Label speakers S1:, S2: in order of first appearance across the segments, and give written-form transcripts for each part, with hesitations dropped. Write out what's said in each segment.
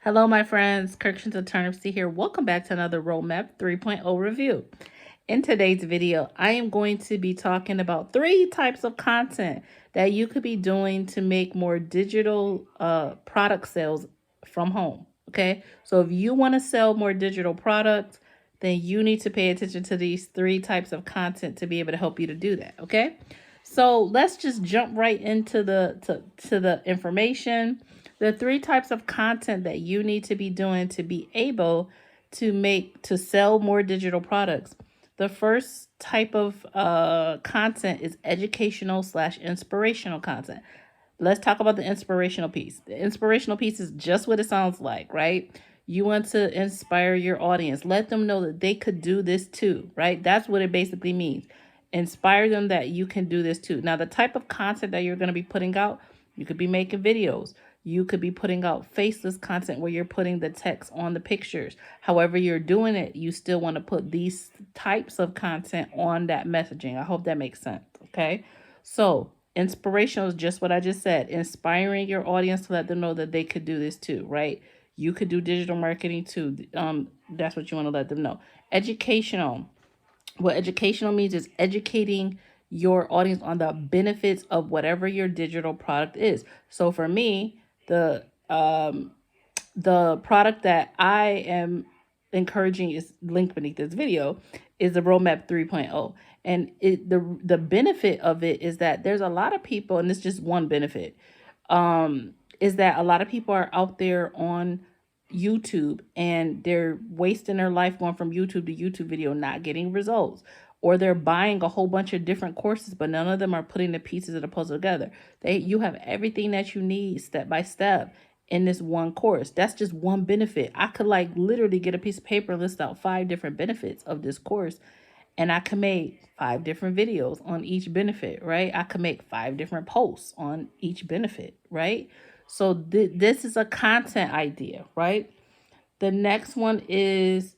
S1: Hello, my friends. Kirkshins of Turnipseed here. Welcome back to another Roadmap 3.0 review. In today's video, I am going to be talking about 3 types of content that you could be doing to make more digital product sales from home. Okay, so if you want to sell more digital products, then you need to pay attention to these 3 types of content to be able to help you to do that. Okay, so let's just jump right into the information. The 3 types of content that you need to be doing to be able to sell more digital products. The first type of content is educational / inspirational content. Let's talk about the inspirational piece. The inspirational piece is just what it sounds like, right? You want to inspire your audience. Let them know that they could do this too, right? That's what it basically means. Inspire them that you can do this too. Now, the type of content that you're going to be putting out, you could be making videos. You could be putting out faceless content where you're putting the text on the pictures. However you're doing it, you still want to put these types of content on that messaging. I hope that makes sense, okay? So inspirational is just what I just said. Inspiring your audience to let them know that they could do this too, right? You could do digital marketing too. That's what you want to let them know. Educational. What educational means is educating your audience on the benefits of whatever your digital product is. So for me, the product that I am encouraging is linked beneath this video is the Roadmap 3.0. And the benefit of it is that there's a lot of people, and it's just one benefit, is that a lot of people are out there on YouTube and they're wasting their life going from YouTube to YouTube video, not getting results. Or they're buying a whole bunch of different courses, but none of them are putting the pieces of the puzzle together. You have everything that you need step by step in this one course. That's just one benefit. I could like literally get a piece of paper and list out 5 different benefits of this course, and I can make 5 different videos on each benefit, right? I could make 5 different posts on each benefit, right? So this is a content idea, right? The next one is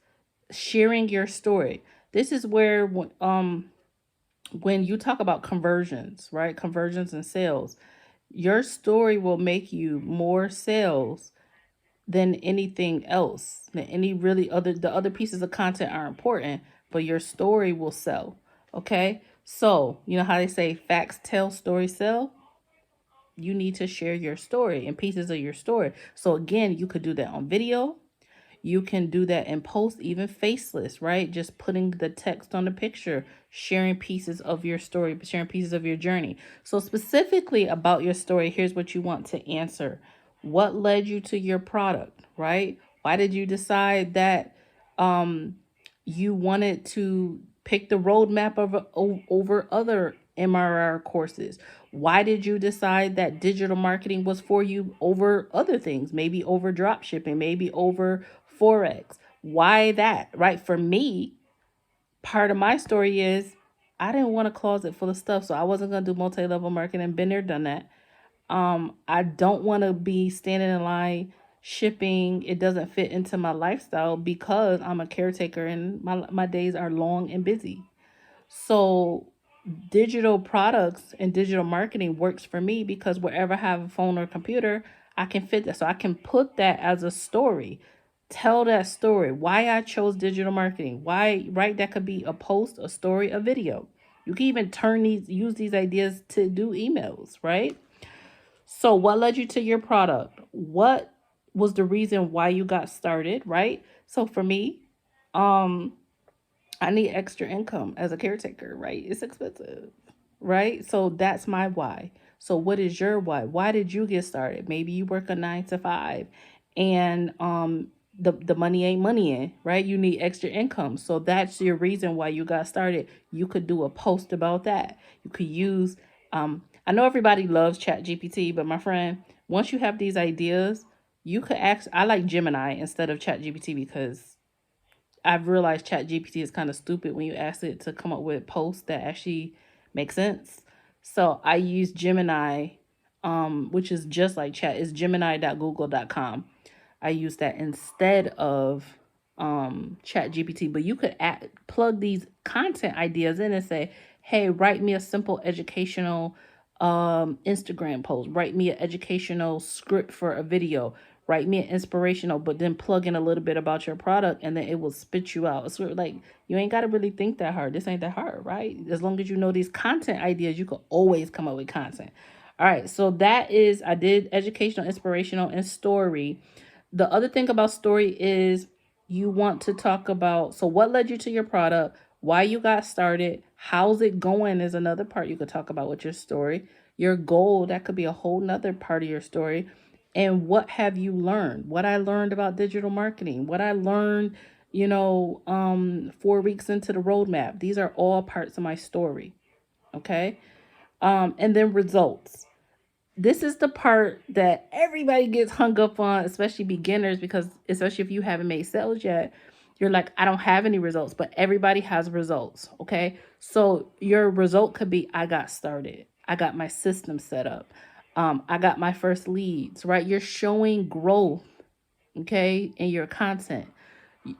S1: sharing your story. This is where when you talk about conversions, right? Conversions and sales, your story will make you more sales than anything else. Than any really the other pieces of content are important, but your story will sell. Okay? So, you know how they say facts tell, stories sell? You need to share your story and pieces of your story. So again, you could do that on video. You can do that in post, even faceless, right? Just putting the text on the picture, sharing pieces of your story, sharing pieces of your journey. So specifically about your story, here's what you want to answer. What led you to your product, right? Why did you decide that you wanted to pick the roadmap over other MRR courses? Why did you decide that digital marketing was for you over other things? Maybe over drop shipping, maybe over Forex. Why that, right? For me, part of my story is I didn't want a closet full of stuff, so I wasn't going to do multi-level marketing. Been there, done that. I don't want to be standing in line shipping. It doesn't fit into my lifestyle because I'm a caretaker and my days are long and busy. So digital products and digital marketing works for me because wherever I have a phone or computer, I can fit that. So I can put that as a story. Tell that story. Why I chose digital marketing. Why, right? That could be a post, a story, a video. You can even use these ideas to do emails, right? So what led you to your product? What was the reason why you got started, right? So for me, I need extra income as a caretaker, right? It's expensive, right? So that's my why. So what is your why? Why did you get started? Maybe you work a 9 to 5 and the money ain't money in, right? You need extra income. So that's your reason why you got started. You could do a post about that. You could use I know everybody loves Chat GPT, but my friend, once you have these ideas, you could ask. I like Gemini instead of Chat GPT because I've realized Chat GPT is kind of stupid when you ask it to come up with posts that actually make sense. So I use Gemini, which is just like Chat. It's gemini.google.com. I use that instead of Chat GPT. But you could plug these content ideas in and say, hey, write me a simple educational Instagram post. Write me an educational script for a video. Write me an inspirational, but then plug in a little bit about your product, and then it will spit you out. It's sort of like, you ain't got to really think that hard. This ain't that hard, right? As long as you know these content ideas, you can always come up with content. All right, so that is, I did educational, inspirational, and story. The other thing about story is you want to talk about, so what led you to your product, why you got started, how's it going is another part you could talk about with your story. Your goal, that could be a whole nother part of your story. And what have you learned? What I learned about digital marketing, what I learned, 4 weeks into the roadmap. These are all parts of my story. Okay. And then results. This is the part that everybody gets hung up on, especially beginners, because especially if you haven't made sales yet, you're like, I don't have any results, but everybody has results. Okay. So your result could be, I got started. I got my system set up. I got my first leads, right? You're showing growth, okay, in your content.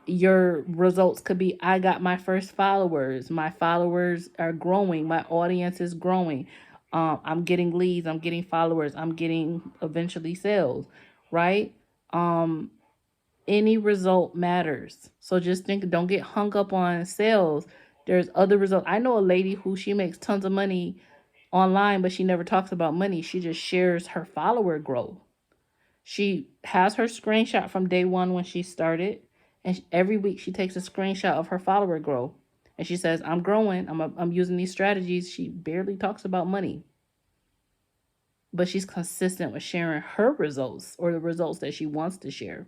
S1: Your results could be, I got my first followers. My followers are growing. My audience is growing. I'm getting leads. I'm getting followers. I'm getting eventually sales, right? Any result matters. So just think, don't get hung up on sales. There's other results. I know a lady who, she makes tons of money online, but she never talks about money. She just shares her follower growth. She has her screenshot from day one when she started, and every week she takes a screenshot of her follower growth, and she says, "I'm growing. I'm using these strategies." She barely talks about money, but she's consistent with sharing her results, or the results that she wants to share.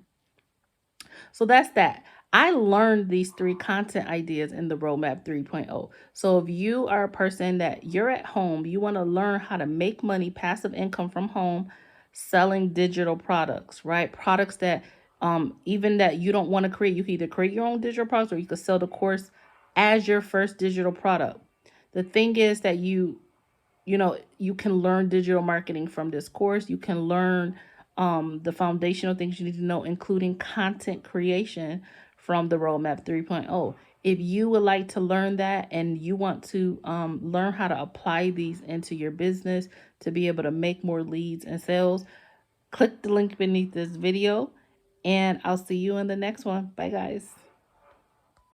S1: So that's that. I learned these 3 content ideas in the Roadmap 3.0. So if you are a person that you're at home, you want to learn how to make money, passive income from home, selling digital products, right? Products that even that you don't want to create. You can either create your own digital products, or you could sell the course as your first digital product. The thing is that you can learn digital marketing from this course. You can learn the foundational things you need to know, including content creation, from the Roadmap 3.0. If you would like to learn that, and you want to learn how to apply these into your business to be able to make more leads and sales, click the link beneath this video, and I'll see you in the next one. Bye, guys.